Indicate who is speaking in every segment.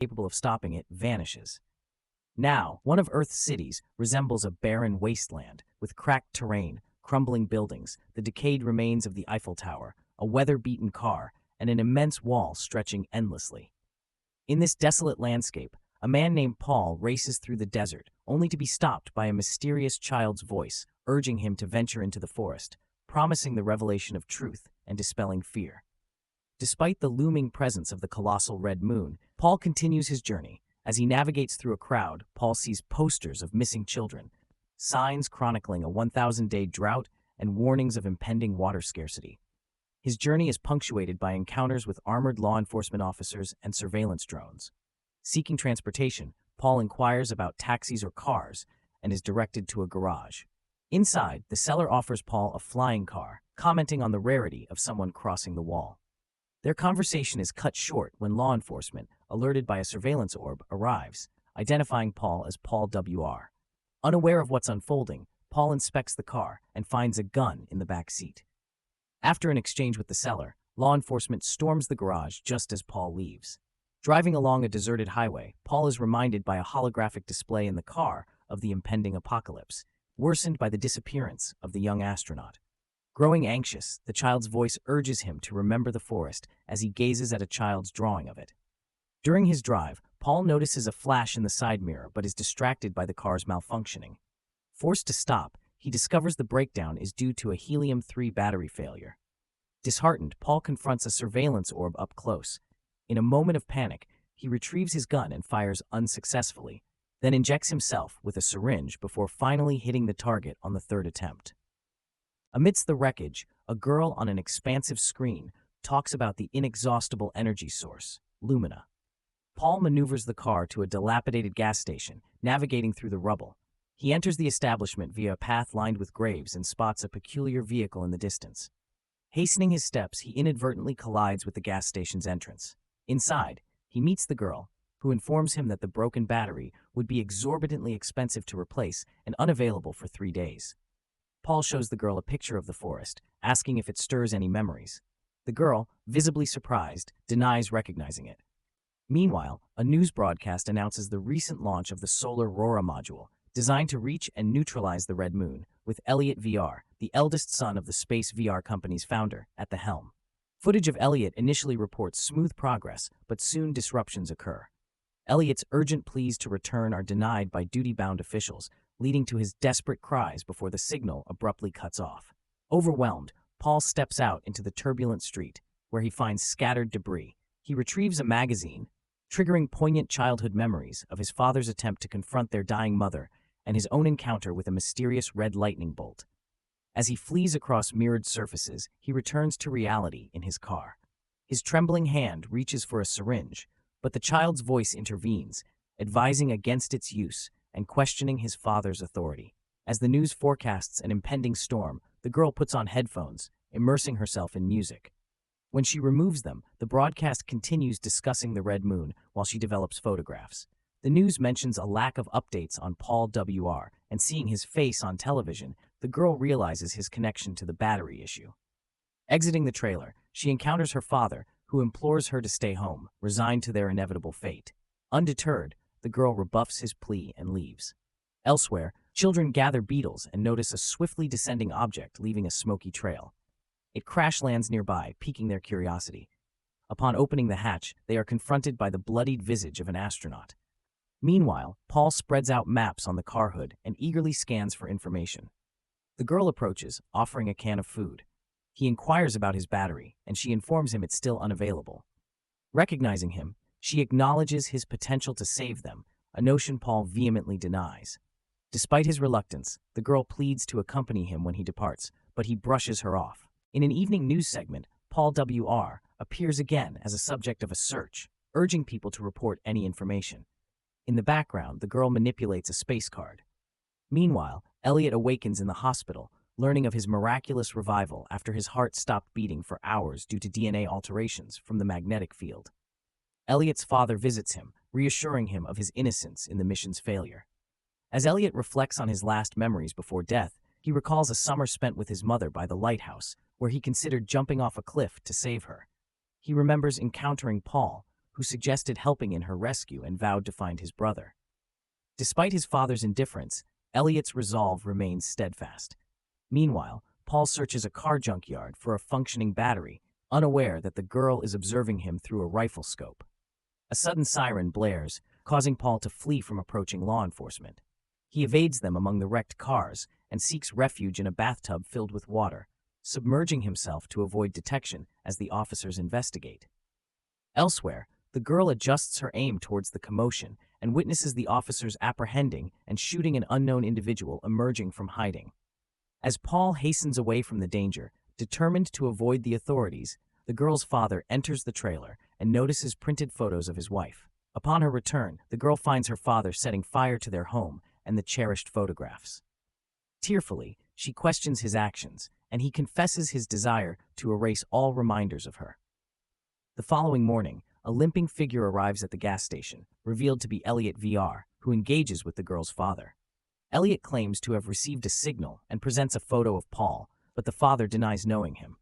Speaker 1: capable of stopping it vanishes. Now, one of Earth's cities resembles a barren wasteland with cracked terrain, crumbling buildings, the decayed remains of the Eiffel Tower, a weather-beaten car, and an immense wall stretching endlessly. In this desolate landscape, a man named Paul races through the desert, only to be stopped by a mysterious child's voice, urging him to venture into the forest, promising the revelation of truth and dispelling fear. Despite the looming presence of the colossal red moon, Paul continues his journey. As he navigates through a crowd, Paul sees posters of missing children, signs chronicling a 1,000-day drought, and warnings of impending water scarcity. His journey is punctuated by encounters with armored law enforcement officers and surveillance drones. Seeking transportation, Paul inquires about taxis or cars and is directed to a garage. Inside, the seller offers Paul a flying car, commenting on the rarity of someone crossing the wall. Their conversation is cut short when law enforcement, alerted by a surveillance orb, arrives, identifying Paul as Paul W.R. Unaware of what's unfolding, Paul inspects the car and finds a gun in the back seat. After an exchange with the seller, law enforcement storms the garage just as Paul leaves. Driving along a deserted highway, Paul is reminded by a holographic display in the car of the impending apocalypse, worsened by the disappearance of the young astronaut. Growing anxious, the child's voice urges him to remember the forest as he gazes at a child's drawing of it. During his drive, Paul notices a flash in the side mirror but is distracted by the car's malfunctioning. Forced to stop, he discovers the breakdown is due to a helium-3 battery failure. Disheartened, Paul confronts a surveillance orb up close. In a moment of panic, he retrieves his gun and fires unsuccessfully, then injects himself with a syringe before finally hitting the target on the third attempt. Amidst the wreckage, a girl on an expansive screen talks about the inexhaustible energy source, Lumina. Paul maneuvers the car to a dilapidated gas station, navigating through the rubble. He enters the establishment via a path lined with graves and spots a peculiar vehicle in the distance. Hastening his steps, he inadvertently collides with the gas station's entrance. Inside, he meets the girl, who informs him that the broken battery would be exorbitantly expensive to replace and unavailable for 3 days. Paul shows the girl a picture of the forest, asking if it stirs any memories. The girl, visibly surprised, denies recognizing it. Meanwhile, a news broadcast announces the recent launch of the Solar Aurora module, designed to reach and neutralize the red moon, with Elliot VR, the eldest son of the space VR company's founder, at the helm. Footage of Elliot initially reports smooth progress, but soon disruptions occur. Elliot's urgent pleas to return are denied by duty-bound officials, leading to his desperate cries before the signal abruptly cuts off. Overwhelmed, Paul steps out into the turbulent street, where he finds scattered debris. He retrieves a magazine, triggering poignant childhood memories of his father's attempt to confront their dying mother and his own encounter with a mysterious red lightning bolt. As he flees across mirrored surfaces, he returns to reality in his car. His trembling hand reaches for a syringe, but the child's voice intervenes, advising against its use and questioning his father's authority. As the news forecasts an impending storm, the girl puts on headphones, immersing herself in music. When she removes them, the broadcast continues discussing the red moon while she develops photographs. The news mentions a lack of updates on Paul W.R., and seeing his face on television, the girl realizes his connection to the battery issue. Exiting the trailer, she encounters her father, who implores her to stay home, resigned to their inevitable fate. Undeterred, the girl rebuffs his plea and leaves. Elsewhere, children gather beetles and notice a swiftly descending object leaving a smoky trail. It crash lands nearby, piquing their curiosity. Upon opening the hatch, they are confronted by the bloodied visage of an astronaut. Meanwhile, Paul spreads out maps on the car hood and eagerly scans for information. The girl approaches, offering a can of food. He inquires about his battery, and she informs him it's still unavailable. Recognizing him, she acknowledges his potential to save them, a notion Paul vehemently denies. Despite his reluctance, the girl pleads to accompany him when he departs, but he brushes her off. In an evening news segment, Paul W.R. appears again as a subject of a search, urging people to report any information. In the background, the girl manipulates a space card. Meanwhile, Elliot awakens in the hospital, learning of his miraculous revival after his heart stopped beating for hours due to DNA alterations from the magnetic field. Elliot's father visits him, reassuring him of his innocence in the mission's failure. As Elliot reflects on his last memories before death, he recalls a summer spent with his mother by the lighthouse, where he considered jumping off a cliff to save her. He remembers encountering Paul, who suggested helping in her rescue and vowed to find his brother. Despite his father's indifference, Elliot's resolve remains steadfast. Meanwhile, Paul searches a car junkyard for a functioning battery, unaware that the girl is observing him through a rifle scope. A sudden siren blares, causing Paul to flee from approaching law enforcement. He evades them among the wrecked cars and seeks refuge in a bathtub filled with water, submerging himself to avoid detection as the officers investigate. Elsewhere, the girl adjusts her aim towards the commotion and witnesses the officers apprehending and shooting an unknown individual emerging from hiding. As Paul hastens away from the danger, determined to avoid the authorities, the girl's father enters the trailer and notices printed photos of his wife. Upon her return, the girl finds her father setting fire to their home and the cherished photographs. Tearfully, she questions his actions, and he confesses his desire to erase all reminders of her. The following morning, a limping figure arrives at the gas station, revealed to be Elliot VR, who engages with the girl's father. Elliot claims to have received a signal and presents a photo of Paul, but the father denies knowing him.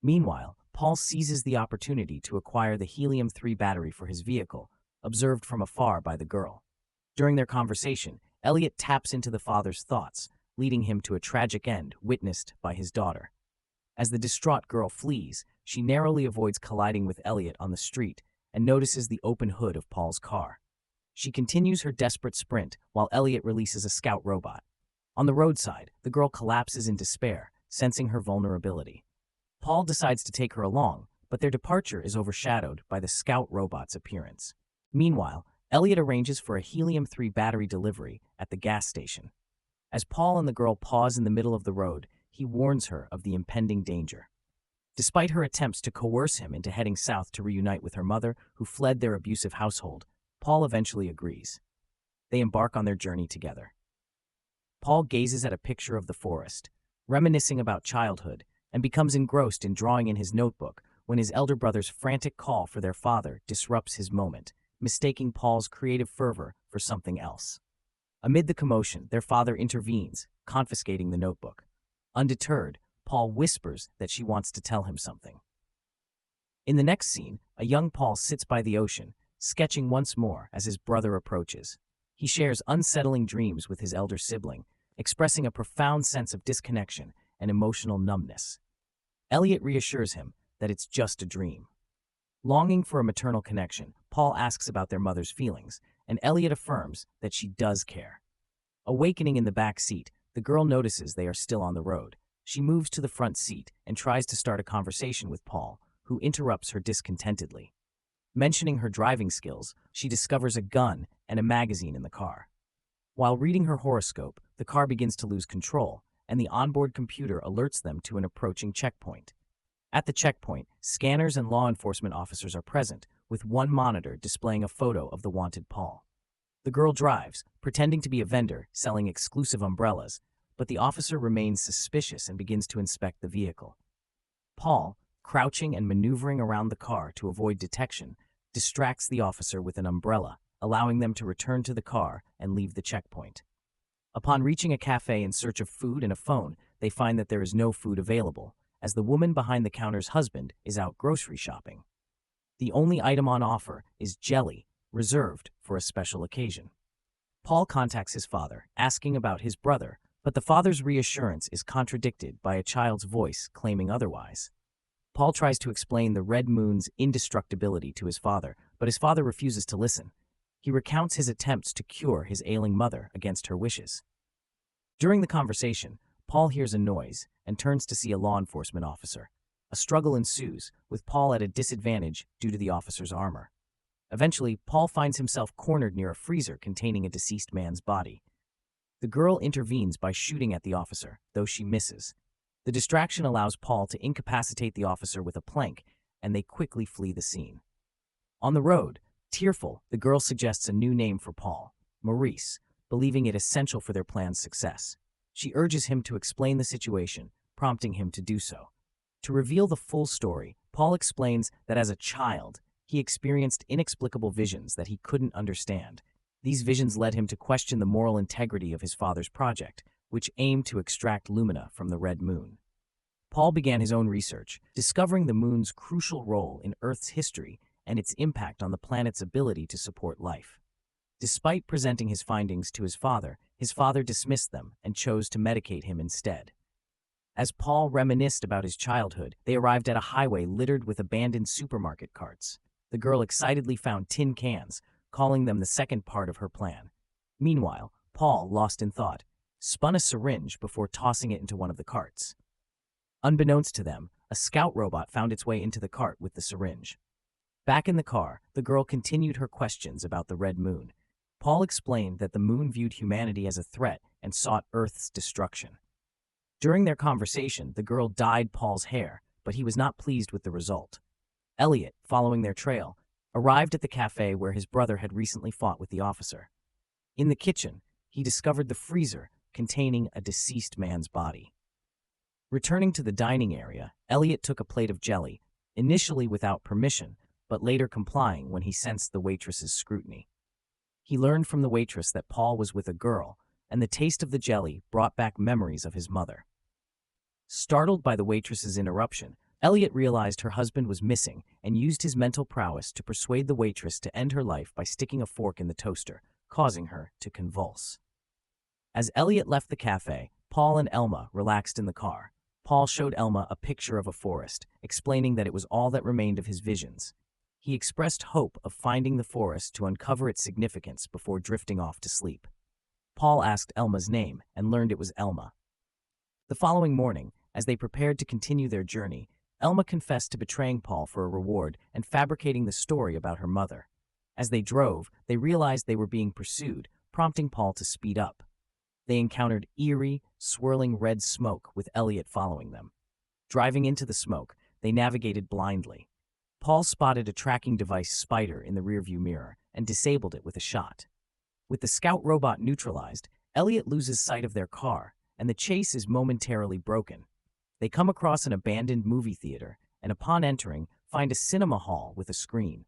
Speaker 1: Meanwhile, Paul seizes the opportunity to acquire the helium-3 battery for his vehicle, observed from afar by the girl. During their conversation, Elliot taps into the father's thoughts, leading him to a tragic end witnessed by his daughter. As the distraught girl flees, she narrowly avoids colliding with Elliot on the street and notices the open hood of Paul's car. She continues her desperate sprint while Elliot releases a scout robot. On the roadside, the girl collapses in despair, sensing her vulnerability. Paul decides to take her along, but their departure is overshadowed by the scout robot's appearance. Meanwhile, Elliot arranges for a helium-3 battery delivery at the gas station. As Paul and the girl pause in the middle of the road, he warns her of the impending danger. Despite her attempts to coerce him into heading south to reunite with her mother, who fled their abusive household, Paul eventually agrees. They embark on their journey together. Paul gazes at a picture of the forest, reminiscing about childhood, and becomes engrossed in drawing in his notebook when his elder brother's frantic call for their father disrupts his moment, mistaking Paul's creative fervor for something else. Amid the commotion, their father intervenes, confiscating the notebook. Undeterred, Paul whispers that she wants to tell him something. In the next scene, a young Paul sits by the ocean, sketching once more as his brother approaches. He shares unsettling dreams with his elder sibling, expressing a profound sense of disconnection and emotional numbness. Elliot reassures him that it's just a dream. Longing for a maternal connection, Paul asks about their mother's feelings, and Elliot affirms that she does care. Awakening in the back seat, the girl notices they are still on the road. She moves to the front seat and tries to start a conversation with Paul, who interrupts her discontentedly. Mentioning her driving skills, she discovers a gun and a magazine in the car. While reading her horoscope, the car begins to lose control, and the onboard computer alerts them to an approaching checkpoint. At the checkpoint, scanners and law enforcement officers are present, with one monitor displaying a photo of the wanted Paul. The girl drives, pretending to be a vendor selling exclusive umbrellas, but the officer remains suspicious and begins to inspect the vehicle. Paul, crouching and maneuvering around the car to avoid detection, distracts the officer with an umbrella, allowing them to return to the car and leave the checkpoint. Upon reaching a cafe in search of food and a phone, they find that there is no food available, as the woman behind the counter's husband is out grocery shopping. The only item on offer is jelly, reserved for a special occasion. Paul contacts his father, asking about his brother, but the father's reassurance is contradicted by a child's voice claiming otherwise. Paul tries to explain the red moon's indestructibility to his father, but his father refuses to listen. He recounts his attempts to cure his ailing mother against her wishes. During the conversation, Paul hears a noise and turns to see a law enforcement officer. A struggle ensues, with Paul at a disadvantage due to the officer's armor. Eventually, Paul finds himself cornered near a freezer containing a deceased man's body. The girl intervenes by shooting at the officer, though she misses. The distraction allows Paul to incapacitate the officer with a plank, and they quickly flee the scene. On the road, tearful, the girl suggests a new name for Paul, Maurice, believing it essential for their plan's success. She urges him to explain the situation, prompting him to do so. To reveal the full story, Paul explains that as a child, he experienced inexplicable visions that he couldn't understand. These visions led him to question the moral integrity of his father's project, which aimed to extract lumina from the red moon. Paul began his own research, discovering the moon's crucial role in Earth's history and its impact on the planet's ability to support life. Despite presenting his findings to his father dismissed them and chose to medicate him instead. As Paul reminisced about his childhood, they arrived at a highway littered with abandoned supermarket carts. The girl excitedly found tin cans, calling them the second part of her plan. Meanwhile, Paul, lost in thought, spun a syringe before tossing it into one of the carts. Unbeknownst to them, a scout robot found its way into the cart with the syringe. Back in the car, the girl continued her questions about the red moon. Paul explained that the moon viewed humanity as a threat and sought Earth's destruction. During their conversation, the girl dyed Paul's hair, but he was not pleased with the result. Elliot, following their trail, arrived at the cafe where his brother had recently fought with the officer. In the kitchen, he discovered the freezer containing a deceased man's body. Returning to the dining area, Elliot took a plate of jelly, initially without permission, but later complying when he sensed the waitress's scrutiny. He learned from the waitress that Paul was with a girl, and the taste of the jelly brought back memories of his mother. Startled by the waitress's interruption, Elliot realized her husband was missing and used his mental prowess to persuade the waitress to end her life by sticking a fork in the toaster, causing her to convulse. As Elliot left the cafe, Paul and Elma relaxed in the car. Paul showed Elma a picture of a forest, explaining that it was all that remained of his visions. He expressed hope of finding the forest to uncover its significance before drifting off to sleep. Paul asked Elma's name and learned it was Elma. The following morning, as they prepared to continue their journey, Elma confessed to betraying Paul for a reward and fabricating the story about her mother. As they drove, they realized they were being pursued, prompting Paul to speed up. They encountered eerie, swirling red smoke with Elliot following them. Driving into the smoke, they navigated blindly. Paul spotted a tracking device spider in the rearview mirror and disabled it with a shot. With the scout robot neutralized, Elliot loses sight of their car, and the chase is momentarily broken. They come across an abandoned movie theater, and upon entering, find a cinema hall with a screen.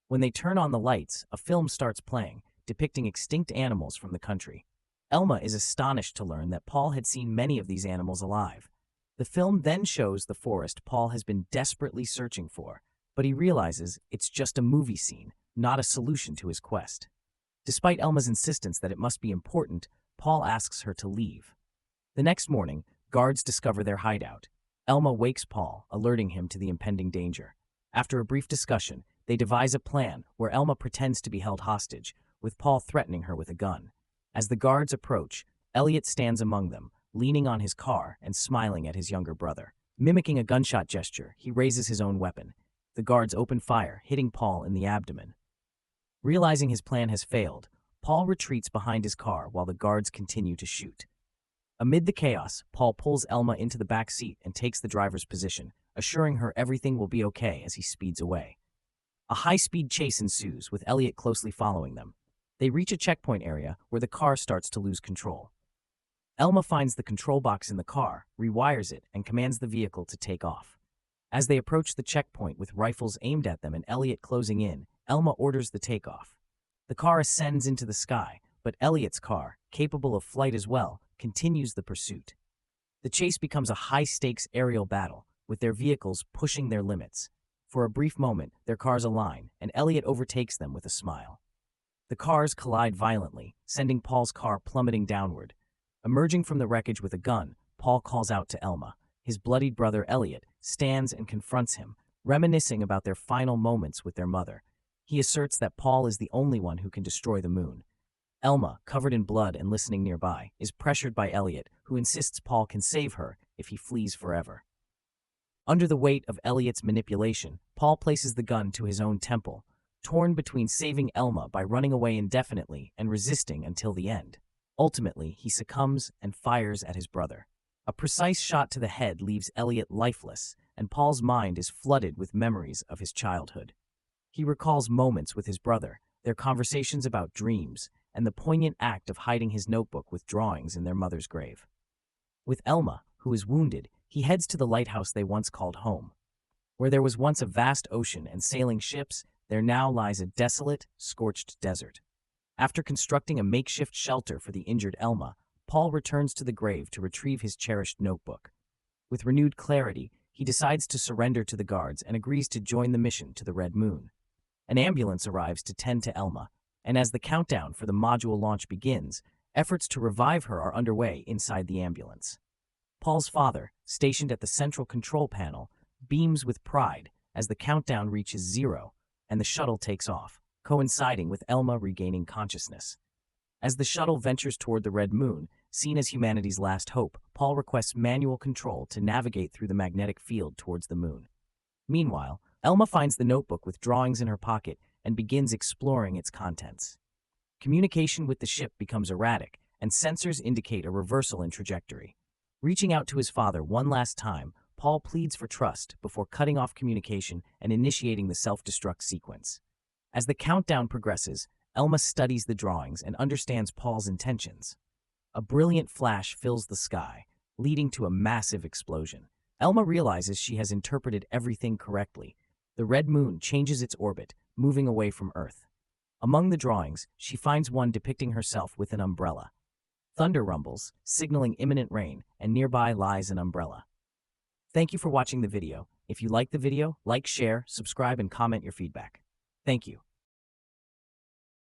Speaker 1: When they turn on the lights, a film starts playing, depicting extinct animals from the country. Elma is astonished to learn that Paul had seen many of these animals alive. The film then shows the forest Paul has been desperately searching for, but he realizes it's just a movie scene, not a solution to his quest. Despite Elma's insistence that it must be important, Paul asks her to leave. The next morning, guards discover their hideout. Elma wakes Paul, alerting him to the impending danger. After a brief discussion, they devise a plan where Elma pretends to be held hostage, with Paul threatening her with a gun. As the guards approach, Elliot stands among them, leaning on his car and smiling at his younger brother. Mimicking a gunshot gesture, he raises his own weapon. The guards open fire, hitting Paul in the abdomen. Realizing his plan has failed, Paul retreats behind his car while the guards continue to shoot. Amid the chaos, Paul pulls Elma into the back seat and takes the driver's position, assuring her everything will be okay as he speeds away. A high-speed chase ensues, with Elliot closely following them. They reach a checkpoint area where the car starts to lose control. Elma finds the control box in the car, rewires it, and commands the vehicle to take off. As they approach the checkpoint with rifles aimed at them and Elliot closing in, Elma orders the takeoff. The car ascends into the sky, but Elliot's car, capable of flight as well, continues the pursuit. The chase becomes a high-stakes aerial battle, with their vehicles pushing their limits. For a brief moment, their cars align, and Elliot overtakes them with a smile. The cars collide violently, sending Paul's car plummeting downward. Emerging from the wreckage with a gun, Paul calls out to Elma. His bloodied brother Elliot stands and confronts him, reminiscing about their final moments with their mother. He asserts that Paul is the only one who can destroy the moon. Elma, covered in blood and listening nearby, is pressured by Elliot, who insists Paul can save her if he flees forever. Under the weight of Elliot's manipulation, Paul places the gun to his own temple, torn between saving Elma by running away indefinitely and resisting until the end. Ultimately, he succumbs and fires at his brother. A precise shot to the head leaves Elliot lifeless, and Paul's mind is flooded with memories of his childhood. He recalls moments with his brother, their conversations about dreams, and the poignant act of hiding his notebook with drawings in their mother's grave. With Elma, who is wounded, he heads to the lighthouse they once called home. Where there was once a vast ocean and sailing ships, there now lies a desolate, scorched desert. After constructing a makeshift shelter for the injured Elma, Paul returns to the grave to retrieve his cherished notebook. With renewed clarity, he decides to surrender to the guards and agrees to join the mission to the Red Moon. An ambulance arrives to tend to Elma, and as the countdown for the module launch begins, efforts to revive her are underway inside the ambulance. Paul's father, stationed at the central control panel, beams with pride as the countdown reaches 0 and the shuttle takes off, coinciding with Elma regaining consciousness. As the shuttle ventures toward the red moon, seen as humanity's last hope, Paul requests manual control to navigate through the magnetic field towards the moon. Meanwhile, Elma finds the notebook with drawings in her pocket and begins exploring its contents. Communication with the ship becomes erratic, and sensors indicate a reversal in trajectory. Reaching out to his father one last time, Paul pleads for trust before cutting off communication and initiating the self-destruct sequence. As the countdown progresses, Elma studies the drawings and understands Paul's intentions. A brilliant flash fills the sky, leading to a massive explosion. Elma realizes she has interpreted everything correctly. The red moon changes its orbit, moving away from Earth. Among the drawings, she finds one depicting herself with an umbrella. Thunder rumbles, signaling imminent rain, and nearby lies an umbrella. Thank you for watching the video. If you like the video, like, share, subscribe, and comment your feedback. Thank you.